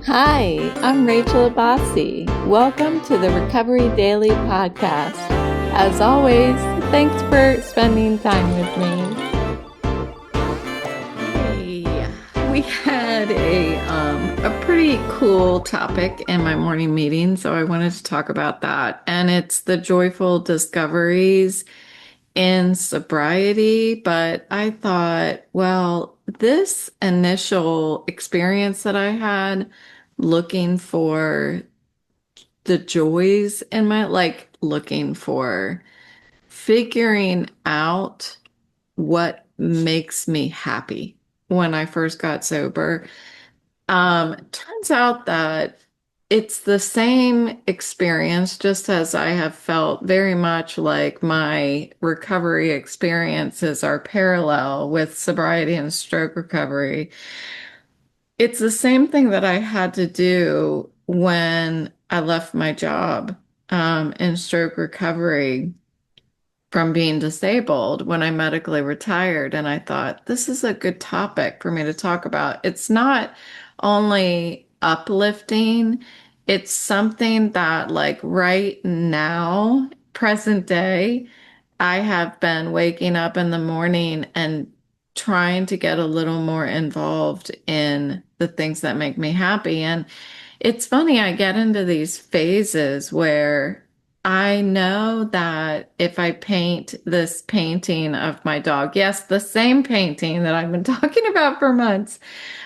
Hi, I'm Rachel Abbasi. Welcome to the Recovery Daily Podcast. As always, thanks for spending time with me. Hey, we had a pretty cool topic in my morning meeting, so I wanted to talk about that. And it's the joyful discoveries in sobriety. But I thought, well, this initial experience that I had looking for the joys in my looking for figuring out what makes me happy when I first got sober. Turns out that it's the same experience, just as I have felt very much like my recovery experiences are parallel with sobriety and stroke recovery. It's the same thing that I had to do when I left my job in stroke recovery from being disabled when I medically retired. And I thought, this is a good topic for me to talk about. It's not only uplifting, it's something that, like, right now, present day, I have been waking up in the morning and trying to get a little more involved in the things that make me happy. And it's funny, I get into these phases where I know that if I paint this painting of my dog, yes, the same painting that I've been talking about for months,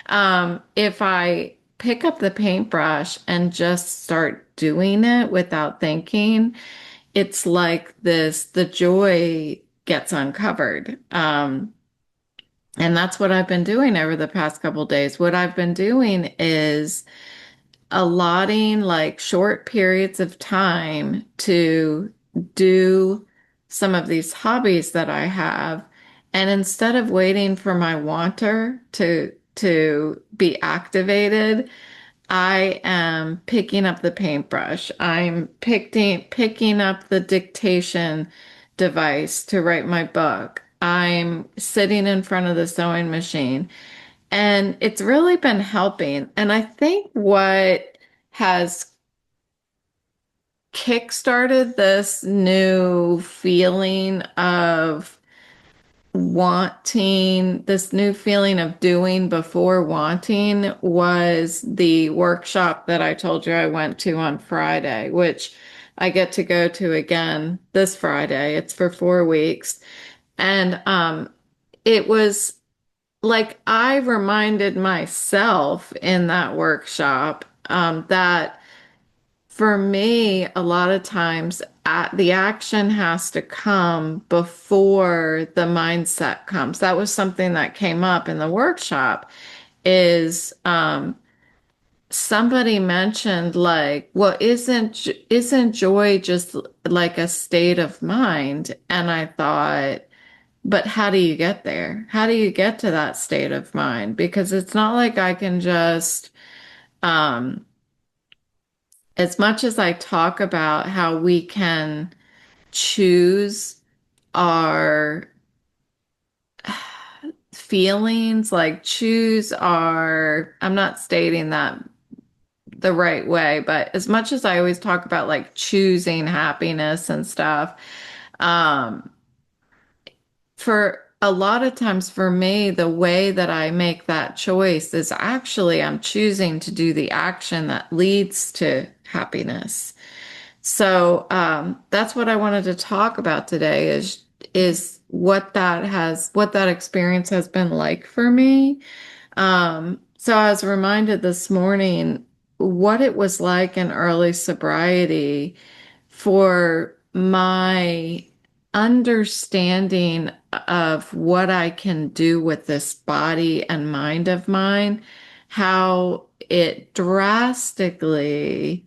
if I pick up the paintbrush and just start doing it without thinking, it's like the joy gets uncovered. And that's what I've been doing over the past couple days. What I've been doing is allotting like short periods of time to do some of these hobbies that I have. And instead of waiting for my wanter to be activated, I am picking up the paintbrush. I'm picking up the dictation device to write my book. I'm sitting in front of the sewing machine. And it's really been helping. And I think what has kickstarted this new feeling of wanting, this new feeling of doing before wanting, was the workshop that I told you I went to on Friday, which I get to go to again this Friday. It's for 4 weeks. And it was like I reminded myself in that workshop that for me, a lot of times the action has to come before the mindset comes. That was something that came up in the workshop is somebody mentioned like, well, isn't joy just like a state of mind? And I thought, but how do you get there? How do you get to that state of mind? Because it's not like I can just, um, as much as I talk about how we can choose our feelings, like choose our, I'm not stating that the right way, but as much as I always talk about like choosing happiness and stuff, um, for a lot of times for me, the way that I make that choice is actually I'm choosing to do the action that leads to happiness. So that's what I wanted to talk about today is what that experience has been like for me. So I was reminded this morning what it was like in early sobriety for my understanding of what I can do with this body and mind of mine, how it drastically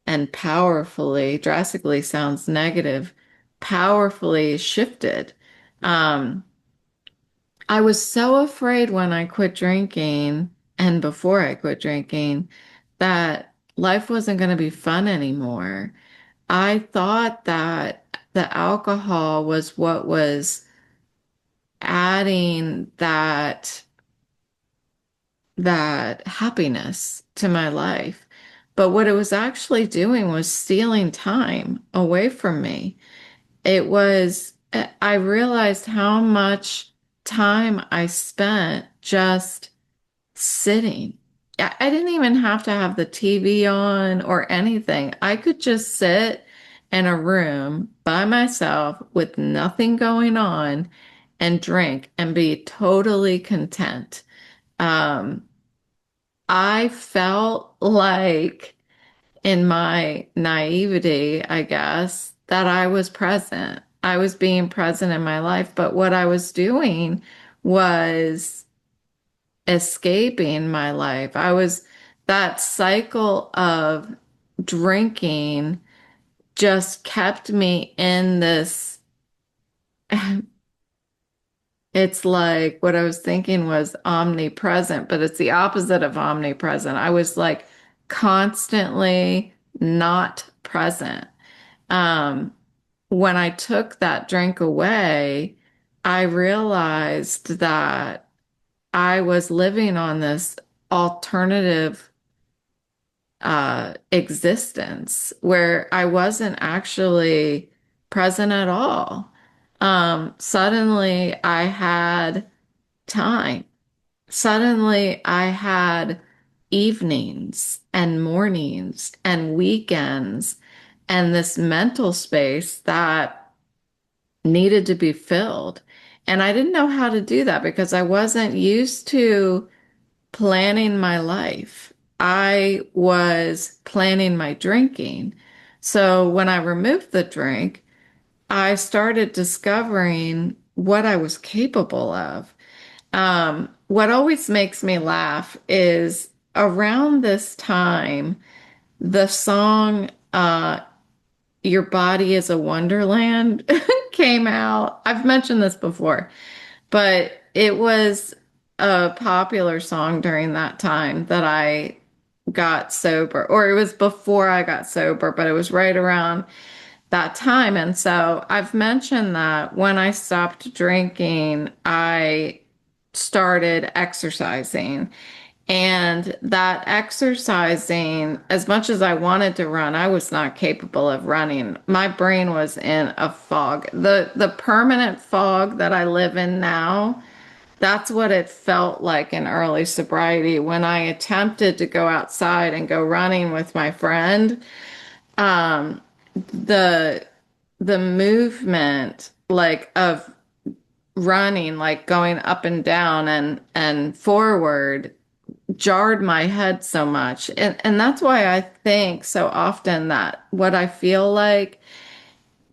and powerfully, drastically sounds negative, powerfully shifted. Um, I was so afraid when I quit drinking and before I quit drinking that life wasn't going to be fun anymore. I thought that the alcohol was what was adding that that happiness to my life. But what it was actually doing was stealing time away from me. I realized how much time I spent just sitting. I didn't even have to have the TV on or anything. I could just sit in a room by myself with nothing going on and drink and be totally content. Um, I felt like in my naivety, I guess, that I was present. I was being present in my life, but what I was doing was escaping my life. That cycle of drinking just kept me in this. It's like what I was thinking was omnipresent, but it's the opposite of omnipresent. I was like constantly not present. Um, when I took that drink away, I realized that I was living on this alternative existence where I wasn't actually present at all. Suddenly I had time. Suddenly I had evenings and mornings and weekends and this mental space that needed to be filled. And I didn't know how to do that because I wasn't used to planning my life. I was planning my drinking. So when I removed the drink, I started discovering what I was capable of. What always makes me laugh is around this time, the song Your Body is a Wonderland came out. I've mentioned this before, but it was a popular song during that time that I got sober, or it was before I got sober, but it was right around that time. And so I've mentioned that when I stopped drinking, I started exercising. And that exercising, as much as I wanted to run, I was not capable of running. My brain was in a fog. The permanent fog that I live in now, that's what it felt like in early sobriety when I attempted to go outside and go running with my friend. Um, the the movement like of running, like going up and down and forward jarred my head so much. And that's why I think so often that what I feel like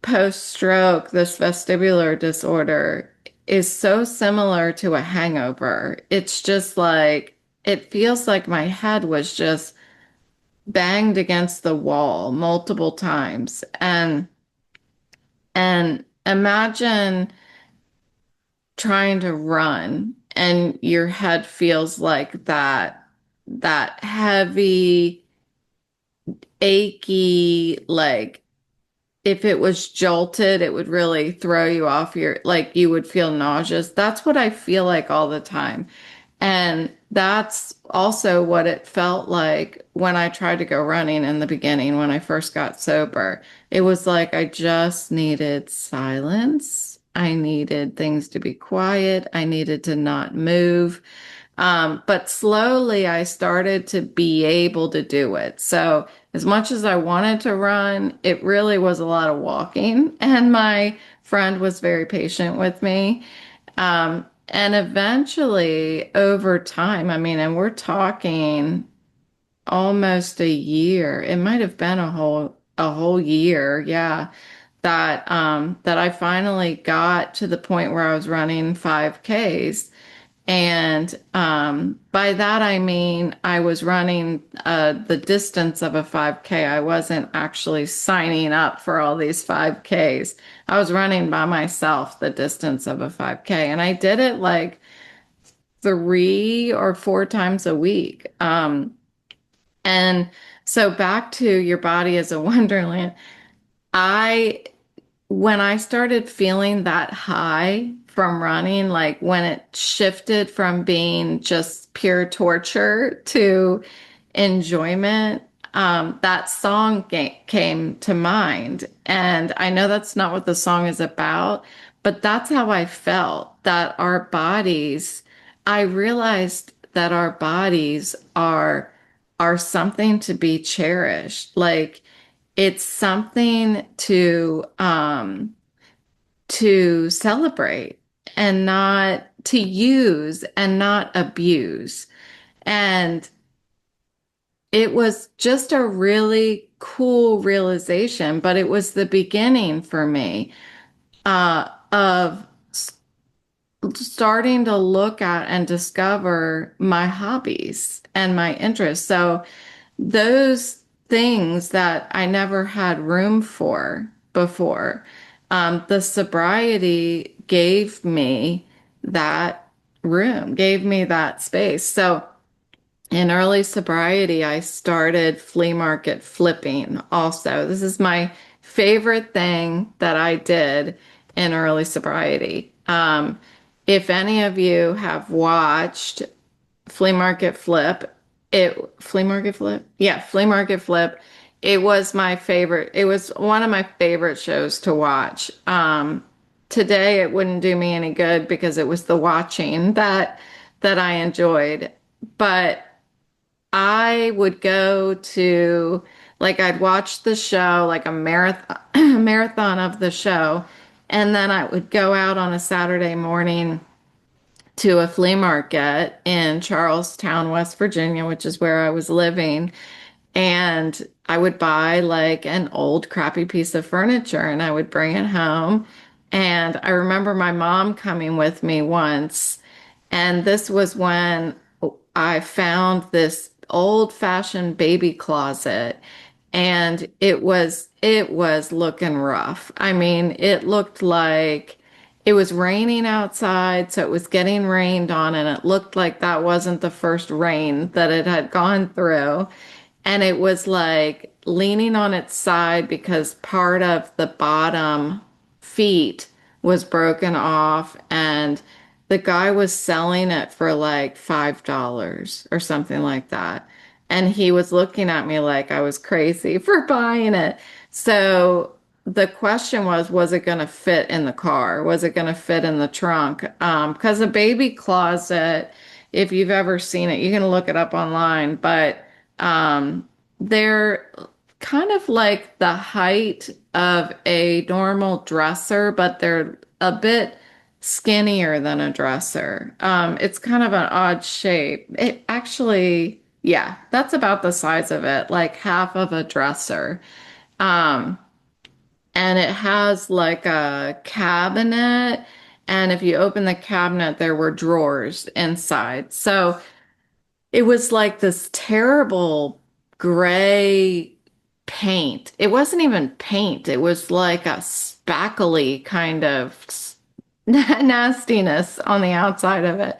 post stroke, this vestibular disorder, is so similar to a hangover. It's just like, it feels like my head was just banged against the wall multiple times. And imagine trying to run and your head feels like that heavy, achy, like if it was jolted, it would really throw you off your, like you would feel nauseous. That's what I feel like all the time. And that's also what it felt like when I tried to go running in the beginning when I first got sober. It was like I just needed silence. I needed things to be quiet. I needed to not move. But slowly I started to be able to do it. So as much as I wanted to run, it really was a lot of walking. And my friend was very patient with me. And eventually, over time, I mean, and we're talking almost a year. It might have been a whole year, yeah, that I finally got to the point where I was running 5Ks. And by that I mean I was running the distance of a 5K. I wasn't actually signing up for all these 5Ks. I was running by myself the distance of a 5K, and I did it like 3 or 4 times a week. And so back to Your Body is a Wonderland. I When I started feeling that high from running, like when it shifted from being just pure torture to enjoyment, that song came to mind. And I know that's not what the song is about, but that's how I felt that our bodies, I realized that our bodies are something to be cherished. Like it's something to celebrate and not to use and not abuse. And it was just a really cool realization, but it was the beginning for me of starting to look at and discover my hobbies and my interests. So those things that I never had room for before, the sobriety gave me that room, gave me that space. So in early sobriety, I started flea market flipping also. This is my favorite thing that I did in early sobriety. If any of you have watched Flea Market Flip, Flea Market Flip? Yeah, Flea Market Flip. It was my favorite. It was one of my favorite shows to watch. Today it wouldn't do me any good because it was the watching that I enjoyed. But I would go to like I'd watch the show like a marathon marathon of the show, and then I would go out on a Saturday morning to a flea market in Charlestown, West Virginia, which is where I was living. And I would buy like an old crappy piece of furniture and I would bring it home. And I remember my mom coming with me once. And this was when I found this old-fashioned baby closet and it was looking rough. I mean, it looked like it was raining outside, so it was getting rained on, and it looked like that wasn't the first rain that it had gone through. And it was like leaning on its side because part of the bottom feet was broken off, and the guy was selling it for like $5 or something like that. And he was looking at me like I was crazy for buying it. So the question was it going to fit in the car? Was it going to fit in the trunk? Because a baby closet, if you've ever seen it, you can look it up online, but they're kind of like the height of a normal dresser, but they're a bit skinnier than a dresser. It's kind of an odd shape. It actually, yeah, that's about the size of it, like half of a dresser. Um, and it has like a cabinet. And if you open the cabinet, there were drawers inside. So it was like this terrible gray paint. It wasn't even paint. It was like a spackly kind of nastiness on the outside of it.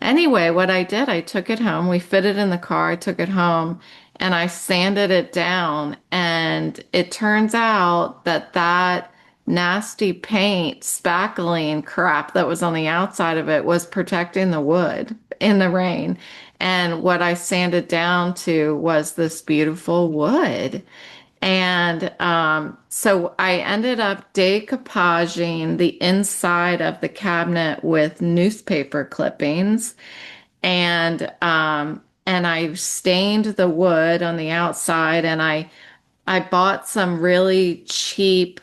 Anyway, what I did, I took it home. We fit it in the car. I took it home and I sanded it down. And it turns out that that nasty paint, spackling crap that was on the outside of it was protecting the wood in the rain. And what I sanded down to was this beautiful wood. And so I ended up decoupaging the inside of the cabinet with newspaper clippings, and I stained the wood on the outside, and I bought some really cheap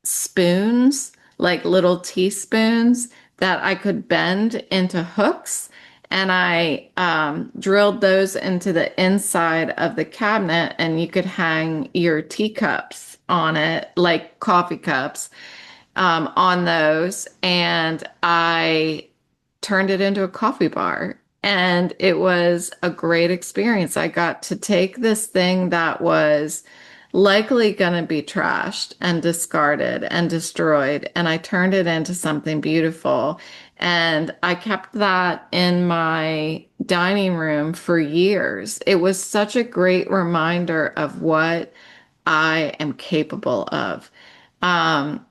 spoons, like little teaspoons that I could bend into hooks. And I drilled those into the inside of the cabinet, and you could hang your teacups on it, like coffee cups, on those. And I turned it into a coffee bar. And it was a great experience. I got to take this thing that was likely going to be trashed and discarded and destroyed, and I turned it into something beautiful. And I kept that in my dining room for years. It was such a great reminder of what I am capable of. Um,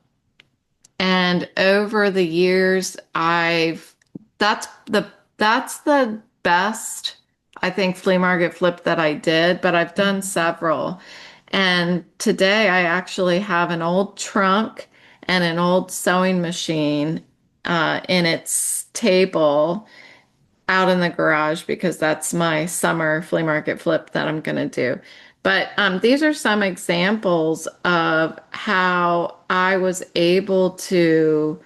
And over the years, that's the that's the best, I think, flea market flip that I did, but I've done several. And today I actually have an old trunk and an old sewing machine in its table out in the garage because that's my summer flea market flip that I'm going to do. But these are some examples of how I was able to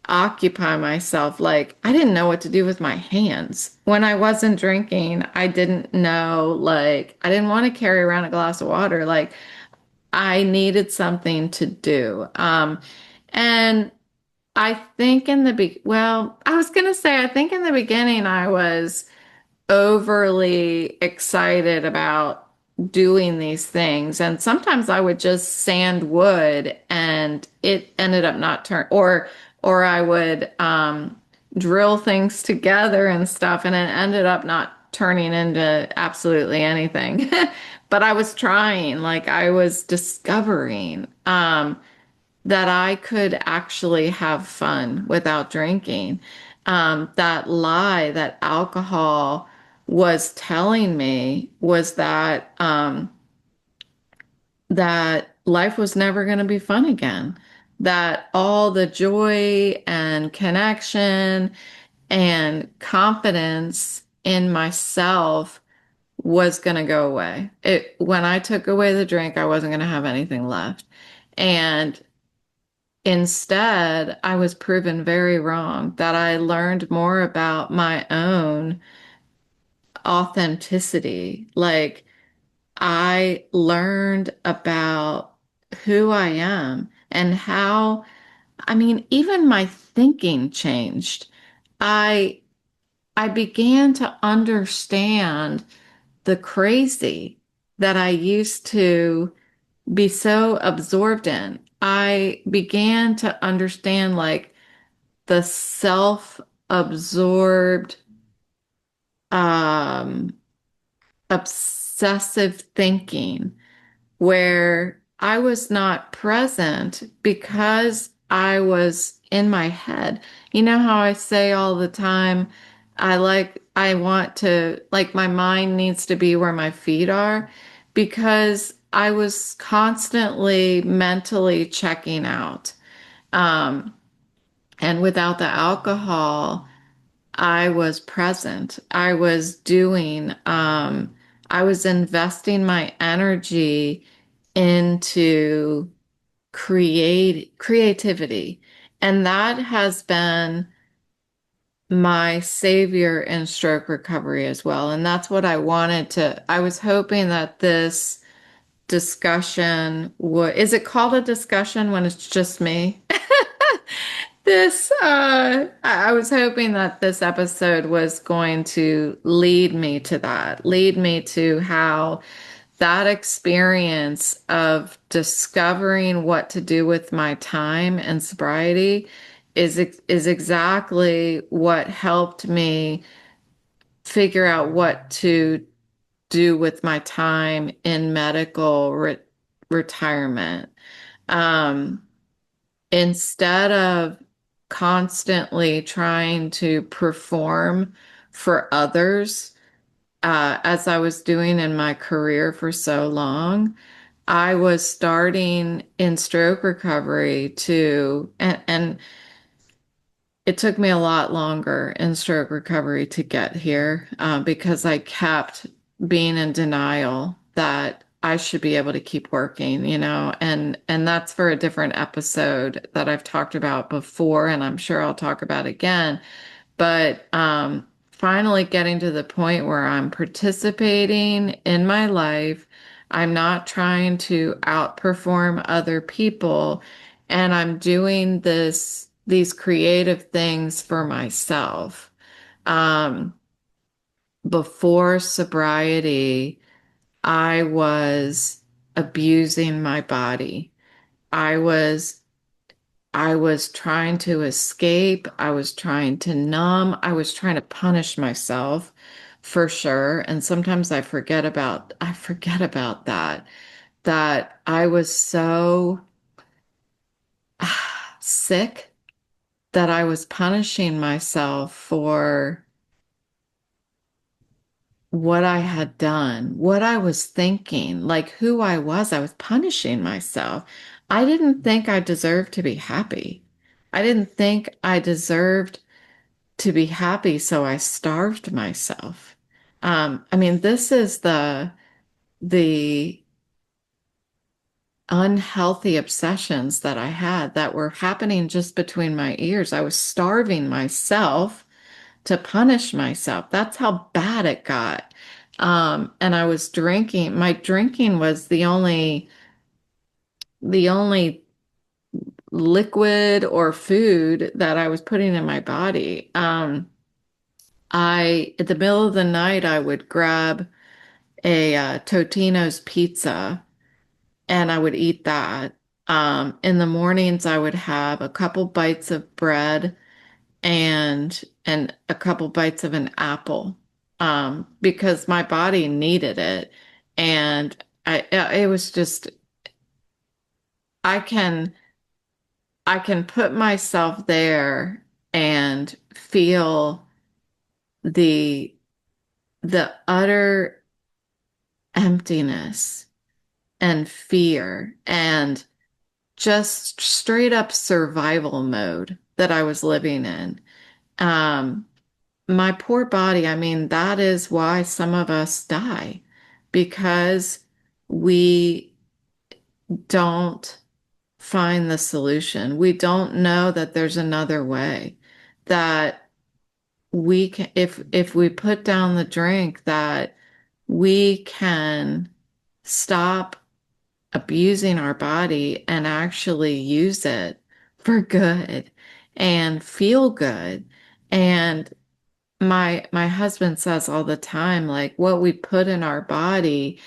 occupy myself. Like, I didn't know what to do with my hands. When I wasn't drinking, I didn't know, like, I didn't want to carry around a glass of water. Like, I needed something to do. And I think I was going to say, I think in the beginning I was overly excited about doing these things. And sometimes I would just sand wood and it ended up not turn or I would drill things together and stuff and it ended up not turning into absolutely anything. But I was trying, like I was discovering that I could actually have fun without drinking. That lie that alcohol was telling me was that life was never going to be fun again. That all the joy and connection and confidence in myself was going to go away. When I took away the drink, I wasn't going to have anything left. And instead, I was proven very wrong, that I learned more about my own authenticity. Like, I learned about who I am and how, I mean, even my thinking changed. I I began to understand the crazy that I used to be so absorbed in. I began to understand like the self-absorbed, um, obsessive thinking where I was not present because I was in my head. You know how I say all the time, I want to, like, my mind needs to be where my feet are because I was constantly mentally checking out. Um, and without the alcohol, I was present. I was investing my energy into creativity. And that has been my savior in stroke recovery as well. And that's what I was hoping that this discussion is it called a discussion when it's just me? I was hoping that this episode was going to lead me to that, lead me to how that experience of discovering what to do with my time and sobriety is exactly what helped me figure out what to do with my time in medical retirement. Um, Instead of constantly trying to perform for others, as I was doing in my career for so long, I was starting in stroke recovery and it took me a lot longer in stroke recovery to get here because I kept being in denial that I should be able to keep working, and that's for a different episode that I've talked about before, and I'm sure I'll talk about again. But finally getting to the point where I'm participating in my life, I'm not trying to outperform other people, and I'm doing these creative things for myself. Um, Before sobriety, I was abusing my body. I was I was trying to escape. I was trying to numb. I was trying to punish myself for sure. And sometimes I forget about that I was so sick that I was punishing myself for what I had done, what I was thinking, like who I was. I was punishing myself. I didn't think I deserved to be happy. I didn't think I deserved to be happy, so I starved myself. I mean, this is the unhealthy obsessions that I had that were happening just between my ears. I was starving myself to punish myself. That's how bad it got. And I was drinking. My drinking was the only liquid or food that I was putting in my body. At the middle of the night, I would grab a Totino's pizza and I would eat that. In the mornings, I would have a couple bites of bread and a couple bites of an apple, because my body needed it. And it was just, I can, I can put myself there and feel the, the utter emptiness and fear and just straight up survival mode that I was living in. Um, my poor body, I mean, that is why some of us die because we don't find the solution. We don't know that there's another way, that we can, if we put down the drink, that we can stop abusing our body and actually use it for good and feel good. And my husband says all the time, like what we put in our body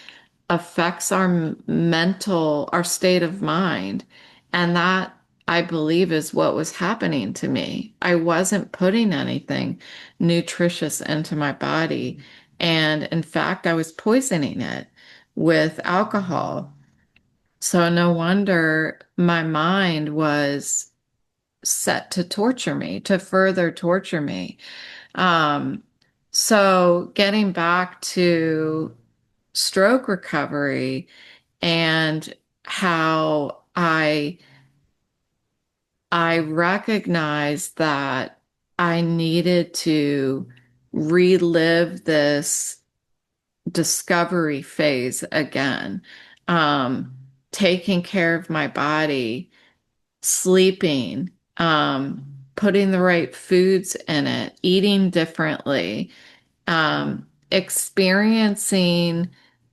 affects our mental, our state of mind. And that I believe is what was happening to me. I wasn't putting anything nutritious into my body. And in fact, I was poisoning it with alcohol. So no wonder my mind was set to torture me, to further torture me. Um, so getting back to stroke recovery and how I recognized that I needed to relive this discovery phase again. Um, Taking care of my body, sleeping, putting the right foods in it, eating differently, experiencing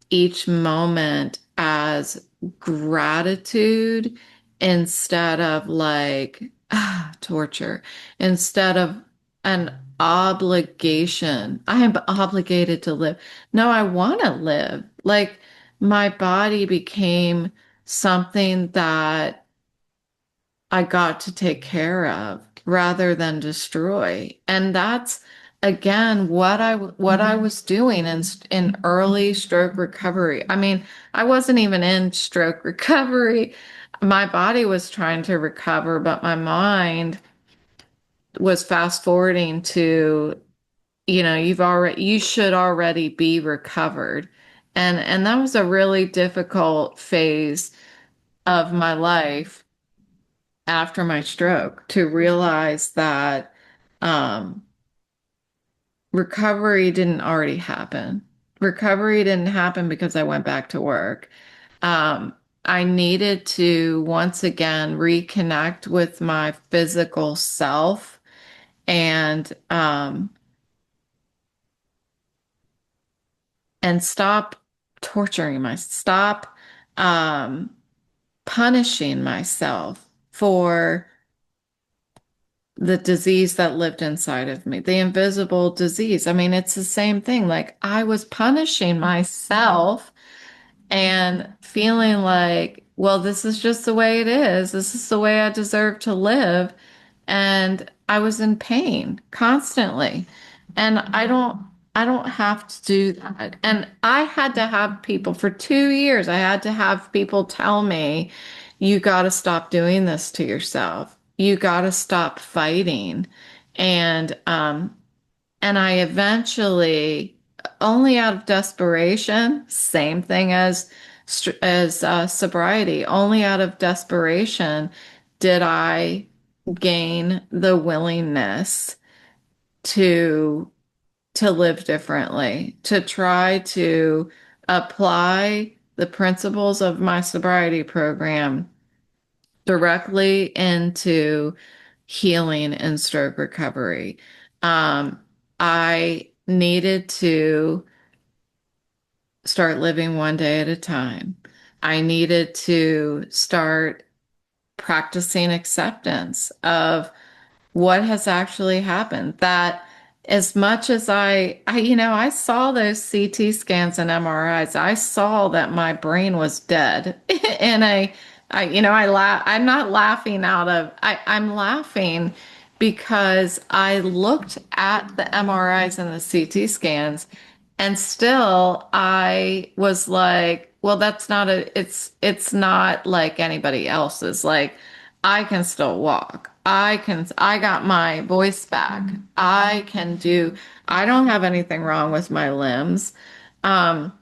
each moment as gratitude instead of like torture, instead of an obligation. I am obligated to live. No, I want to live. Like my body became something that I got to take care of rather than destroy. And that's again what I was doing in early stroke recovery. I mean, I wasn't even in stroke recovery. My body was trying to recover, but my mind was fast forwarding to, you should already be recovered. And that was a really difficult phase of my life after my stroke to realize that um, recovery didn't already happen. Recovery didn't happen because I went back to work. Um, I needed to once again reconnect with my physical self and stop stop um, punishing myself for the disease that lived inside of me, the invisible disease. I mean, it's the same thing. Like I was punishing myself and feeling like, well, this is just the way it is. This is the way I deserve to live. And I was in pain constantly. And I don't have to do that. And I had to have people for 2 years, I had to have people tell me, you got to stop doing this to yourself. you got to stop fighting. And, um, and I eventually, only out of desperation, same thing as sobriety, only out of desperation did I gain the willingness to to live differently, to try to apply the principles of my sobriety program directly into healing and stroke recovery. Um, I needed to start living one day at a time. I needed to start practicing acceptance of what has actually happened. That as much as I saw those CT scans and MRIs, I saw that my brain was dead. And I'm not laughing I'm laughing because I looked at the MRIs and the CT scans and still I was like, well, it's not like anybody else's. Like, I can still walk. I got my voice back. I don't have anything wrong with my limbs. Um,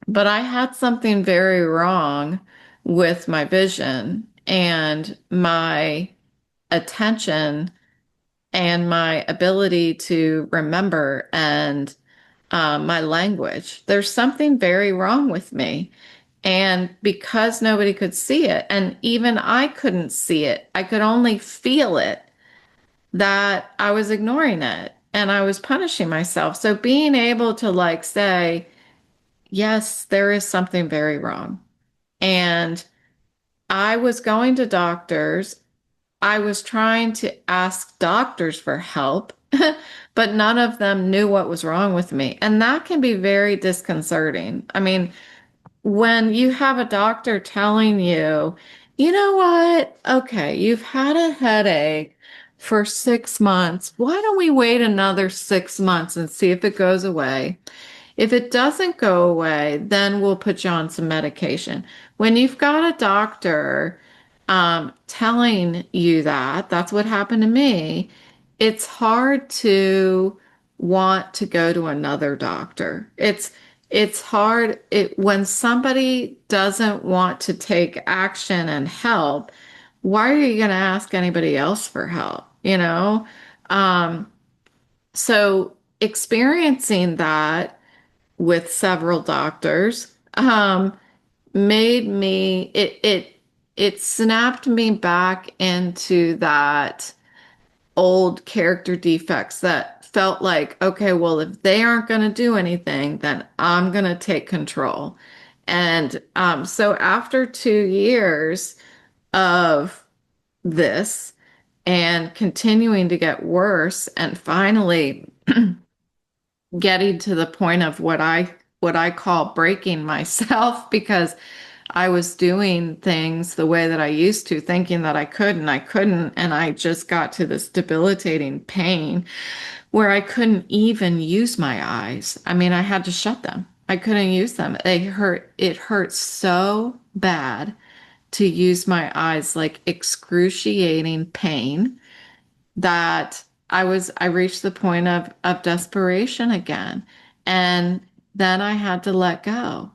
but I had something very wrong with my vision and my attention and my ability to remember and my language. There's something very wrong with me. And because nobody could see it, and even I couldn't see it, I could only feel it, that I was ignoring it and I was punishing myself. So being able to like say, yes, there is something very wrong. And I was going to doctors. I was trying to ask doctors for help, but none of them knew what was wrong with me. And that can be very disconcerting. I mean, when you have a doctor telling you, you know what? Okay, you've had a headache for 6 months. Why don't we wait another 6 months and see if it goes away? If it doesn't go away, then we'll put you on some medication. When you've got a doctor telling you that, that's what happened to me, it's hard to want to go to another doctor. It's hard when somebody doesn't want to take action and help, why are you going to ask anybody else for help, you know? Um, so experiencing that with several doctors made me it snapped me back into that old character defects that felt like, okay, well, if they aren't going to do anything, then I'm going to take control. And so after 2 years of this and continuing to get worse and finally getting to the point of what I call breaking myself because I was doing things the way that I used to, thinking that I could and I couldn't. And I just got to this debilitating pain where I couldn't even use my eyes. I mean, I had to shut them. I couldn't use them. They hurt. It hurt so bad to use my eyes, like excruciating pain that I reached the point of desperation again. And then I had to let go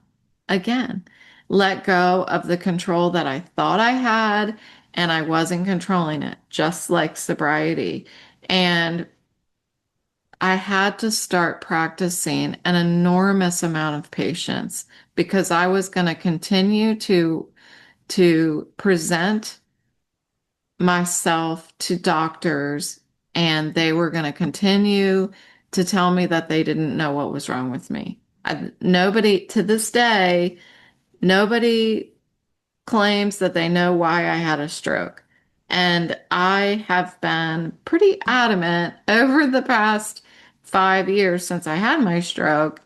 again, let go of the control that I thought I had, and I wasn't controlling it, just like sobriety. And I had to start practicing an enormous amount of patience because I was going to continue to present myself to doctors, and they were going to continue to tell me that they didn't know what was wrong with me. Nobody, to this day, nobody claims that they know why I had a stroke. And I have been pretty adamant over the past 5 years since I had my stroke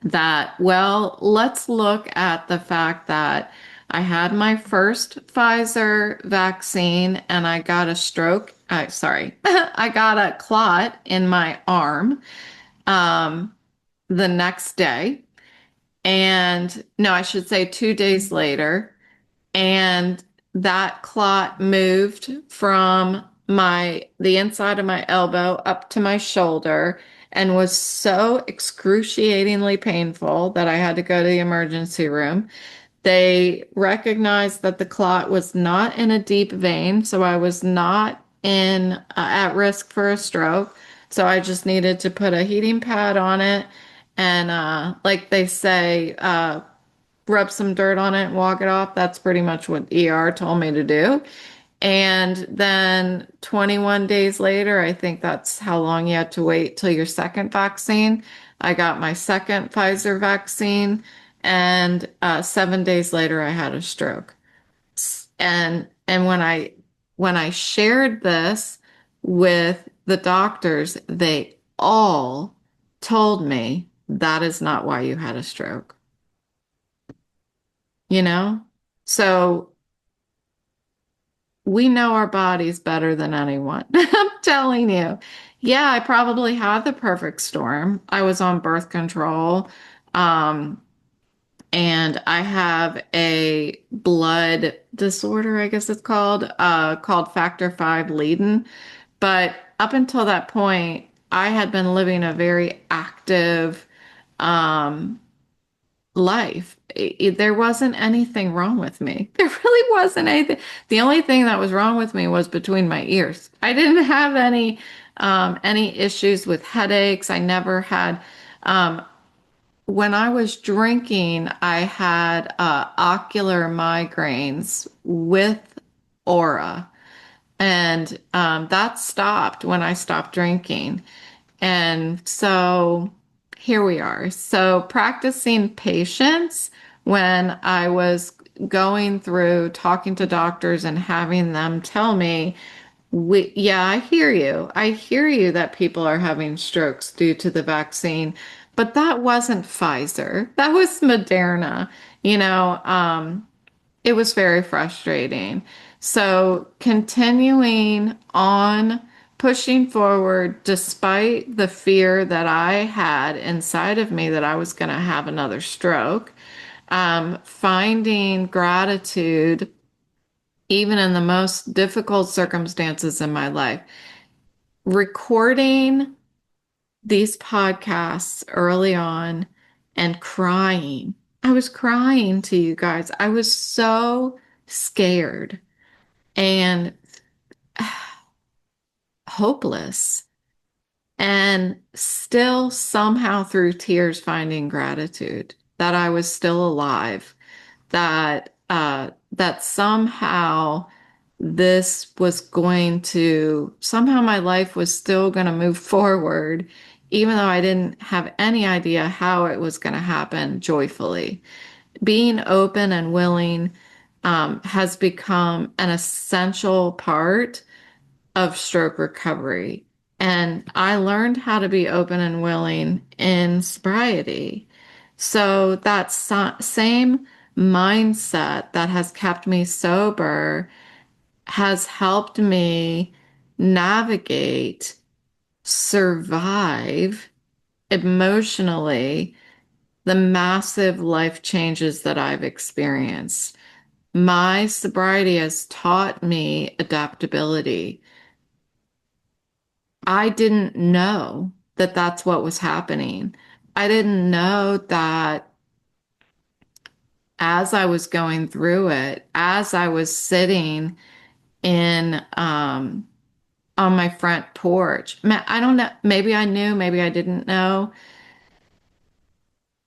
that, well, let's look at the fact that I had my first Pfizer vaccine and I got a stroke. Sorry, I got a clot in my arm the next day. And no, I should say 2 days later. And that clot moved from the inside of my elbow up to my shoulder and was so excruciatingly painful that I had to go to the emergency room. They recognized that the clot was not in a deep vein, so I was not in at risk for a stroke. So I just needed to put a heating pad on it and like they say, rub some dirt on it and walk it off. That's pretty much what ER told me to do. And then 21 days later, I think that's how long you have to wait till your second vaccine. I got my second Pfizer vaccine, and 7 days later, I had a stroke. And when I shared this with the doctors, they all told me that is not why you had a stroke, you know? So we know our bodies better than anyone. I'm telling you. Yeah, I probably had the perfect storm. I was on birth control. Um, and I have a blood disorder, I guess it's called factor five Leiden. But up until that point, I had been living a very active, um, life. There wasn't anything wrong with me. There really wasn't anything. The only thing that was wrong with me was between my ears. I didn't have any issues with headaches. I never had, um, when I was drinking, I had ocular migraines with aura. And that stopped when I stopped drinking. And so here we are. So practicing patience when I was going through talking to doctors and having them tell me, yeah, I hear you. I hear you that people are having strokes due to the vaccine, but that wasn't Pfizer. That was Moderna. You know, it was very frustrating. So continuing on pushing forward despite the fear that I had inside of me that I was going to have another stroke, finding gratitude even in the most difficult circumstances in my life, recording these podcasts early on and crying. I was crying to you guys. I was so scared and hopeless, and still somehow through tears finding gratitude that I was still alive, that somehow this was going to somehow my life was still going to move forward, even though I didn't have any idea how it was going to happen joyfully. Being open and willing has become an essential part of stroke recovery. And I learned how to be open and willing in sobriety. So that same mindset that has kept me sober has helped me navigate, survive emotionally the massive life changes that I've experienced. My sobriety has taught me adaptability. I didn't know that that's what was happening. I didn't know that as I was going through it, as I was sitting in on my front porch. I don't know, maybe I knew, maybe I didn't know,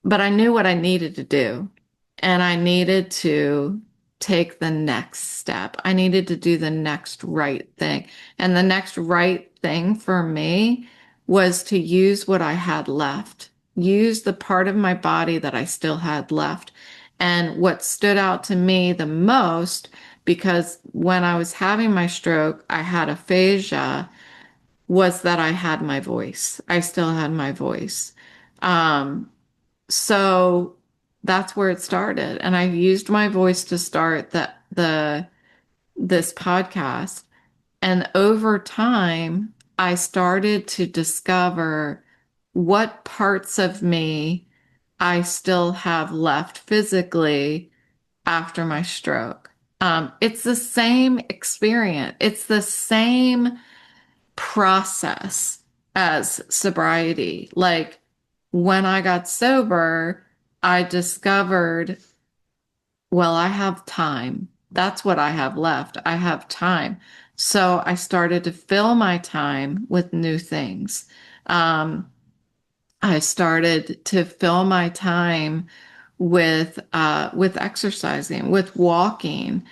but I knew what I needed to do. And I needed to take the next step. I needed to do the next right thing. And the next right thing for me was to use what I had left, use the part of my body that I still had left. And what stood out to me the most, because when I was having my stroke, I had aphasia, was that I had my voice. I still had my voice. Um, so that's where it started. And I used my voice to start this podcast. And over time, I started to discover what parts of me I still have left physically after my stroke. It's the same experience. It's the same process as sobriety. Like when I got sober, I discovered, well, I have time. That's what I have left. I have time. So I started to fill my time with new things. Um, I started to fill my time with exercising, with walking.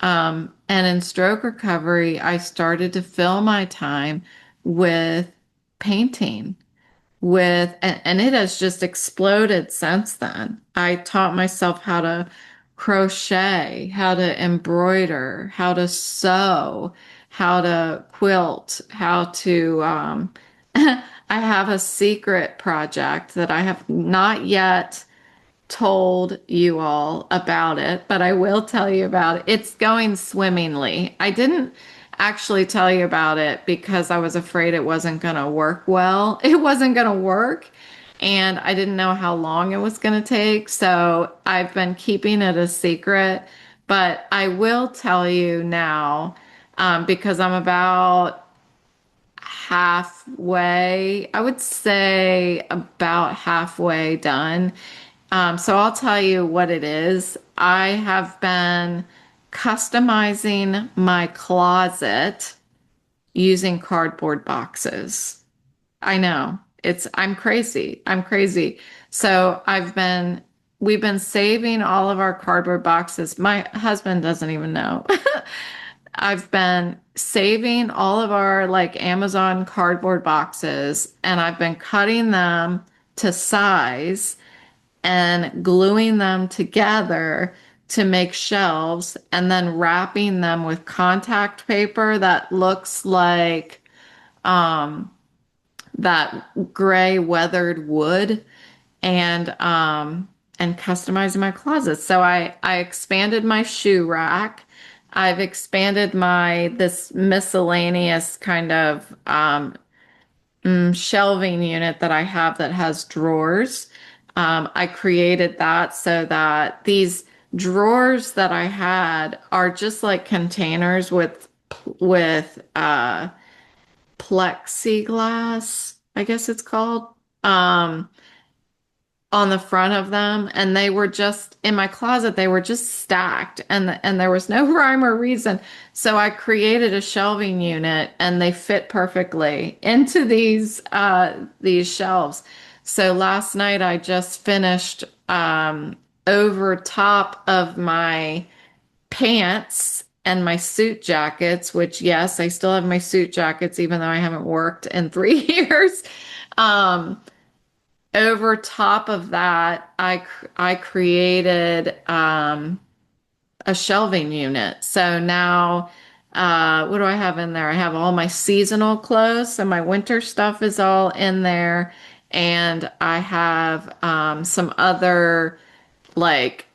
And in stroke recovery, I started to fill my time with painting and it has just exploded since then. I taught myself how to crochet, how to embroider, how to sew, how to quilt, how to I have a secret project that I have not yet told you all about it, but I will tell you about it. It's going swimmingly. I didn't actually tell you about it because I was afraid it wasn't going to work well. It wasn't going to work, and I didn't know how long it was going to take. So I've been keeping it a secret, but I will tell you now because I'm about halfway, I would say about halfway done. So I'll tell you what it is. I have been customizing my closet using cardboard boxes. I know. I'm crazy. I'm crazy. So we've been saving all of our cardboard boxes. My husband doesn't even know. I've been saving all of our like Amazon cardboard boxes and I've been cutting them to size and gluing them together to make shelves and then wrapping them with contact paper that looks like um, that gray weathered wood and customizing my closet. So I expanded my shoe rack. I've expanded my this miscellaneous kind of shelving unit that I have that has drawers. I created that so that these drawers that I had are just like containers with plexiglass, I guess it's called, um, on the front of them, and they were just in my closet. They were just stacked, and there was no rhyme or reason. So I created a shelving unit, and they fit perfectly into these shelves. So last night I just finished over top of my pants and my suit jackets, which yes, I still have my suit jackets even though I haven't worked in 3 years. Um, Over top of that, I created a shelving unit. So now, what do I have in there? I have all my seasonal clothes, so my winter stuff is all in there, and I have some other like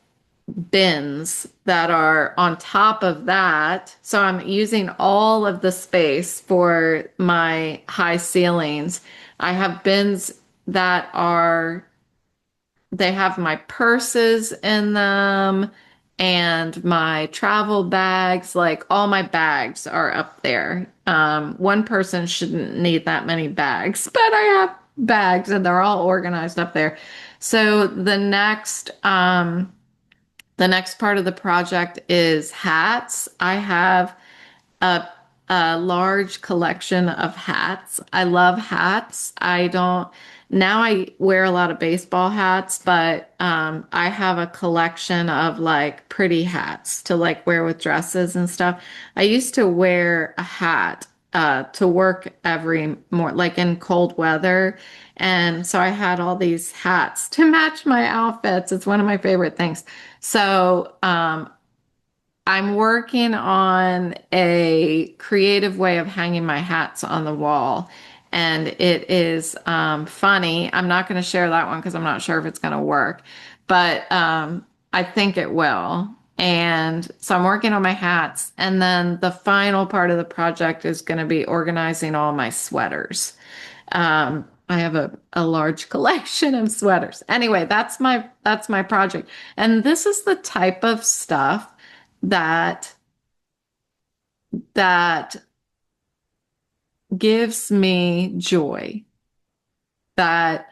bins that are on top of that. So I'm using all of the space for my high ceilings. I have bins that are, they have my purses in them and my travel bags. Like all my bags are up there. One person shouldn't need that many bags, but I have bags and they're all organized up there. So the next part of the project is hats. I have a, a large collection of hats. I love hats. Now I wear a lot of baseball hats, but I have a collection of like pretty hats to like wear with dresses and stuff. I used to wear a hat to work every more like in cold weather. And so I had all these hats to match my outfits. It's one of my favorite things. So I'm working on a creative way of hanging my hats on the wall. And it is funny. I'm not going to share that one because I'm not sure if it's going to work, but I think it will. And so I'm working on my hats. And then the final part of the project is going to be organizing all my sweaters. I have a large collection of sweaters. Anyway, that's my project. And this is the type of stuff that that gives me joy, that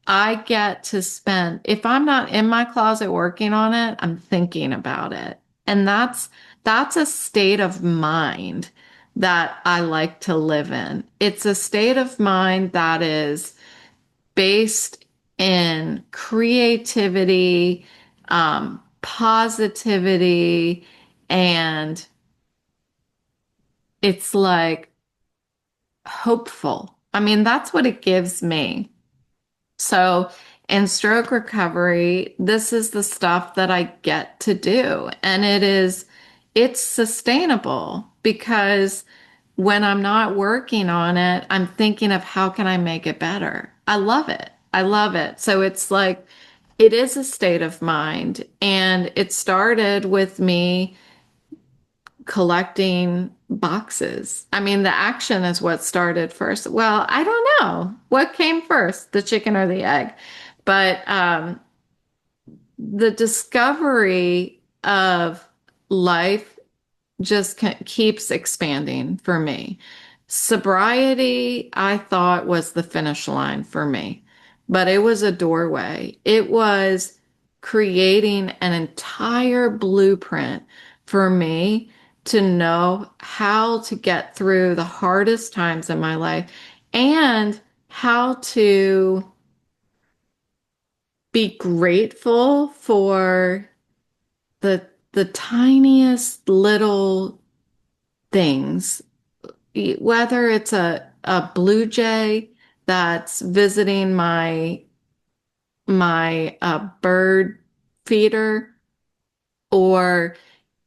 I get to spend. If I'm not in my closet working on it, I'm thinking about it. And that's a state of mind that I like to live in. It's a state of mind that is based in creativity, positivity, and it's like hopeful. I mean, that's what it gives me. So in stroke recovery, this is the stuff that I get to do. And it's sustainable because when I'm not working on it, I'm thinking of how can I make it better? I love it. I love it. So it's like, it is a state of mind. And it started with me collecting boxes. I mean, the action is what started first. Well, I don't know what came first, the chicken or the egg, but the discovery of life just keeps expanding for me. Sobriety, I thought was the finish line for me, but it was a doorway. It was creating an entire blueprint for me to know how to get through the hardest times in my life and how to be grateful for the tiniest little things, whether it's a blue jay that's visiting my bird feeder, or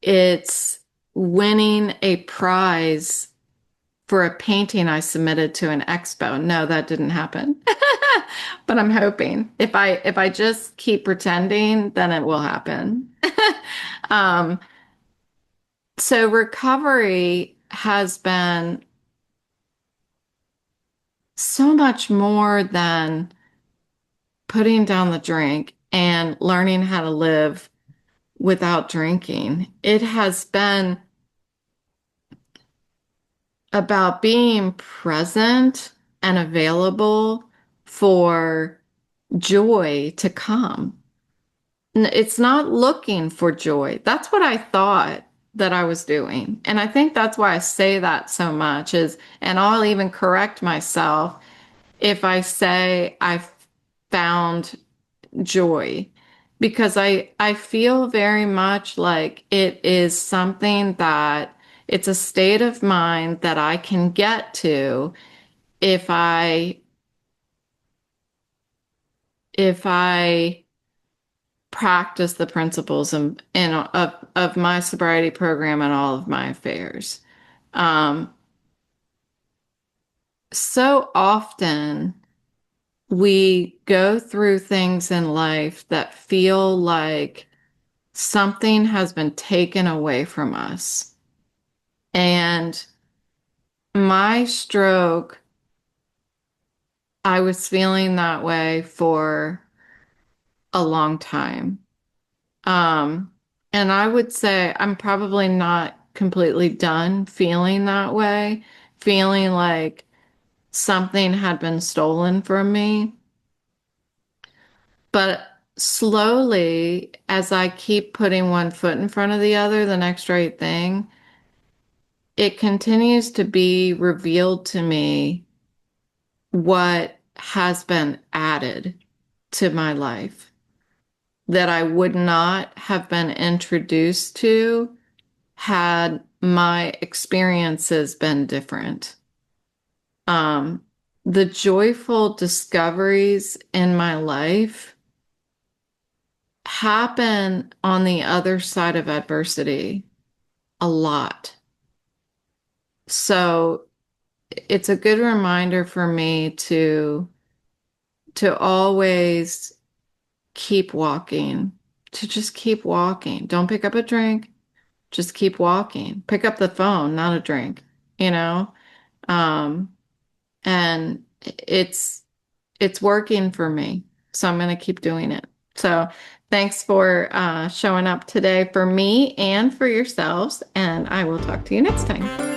it's winning a prize for a painting I submitted to an expo. No, that didn't happen. But I'm hoping if I just keep pretending, then it will happen. um, so recovery has been so much more than putting down the drink and learning how to live without drinking. It has been about being present and available for joy to come. It's not looking for joy. That's what I thought that I was doing. And I think that's why I say that so much is, and I'll even correct myself if I say I've found joy, because I feel very much like it is something that it's a state of mind that I can get to if I practice the principles of my sobriety program and all of my affairs. Um, so often we go through things in life that feel like something has been taken away from us. And my stroke, I was feeling that way for a long time. Um, and I would say I'm probably not completely done feeling that way, feeling like something had been stolen from me. But slowly, as I keep putting one foot in front of the other, the next right thing, it continues to be revealed to me what has been added to my life that I would not have been introduced to had my experiences been different. Um, the joyful discoveries in my life happen on the other side of adversity a lot. So it's a good reminder for me to always keep walking, to just keep walking. Don't pick up a drink, just keep walking. Pick up the phone, not a drink, you know? Um, and it's working for me. So I'm going to keep doing it. So thanks for showing up today for me and for yourselves, and I will talk to you next time.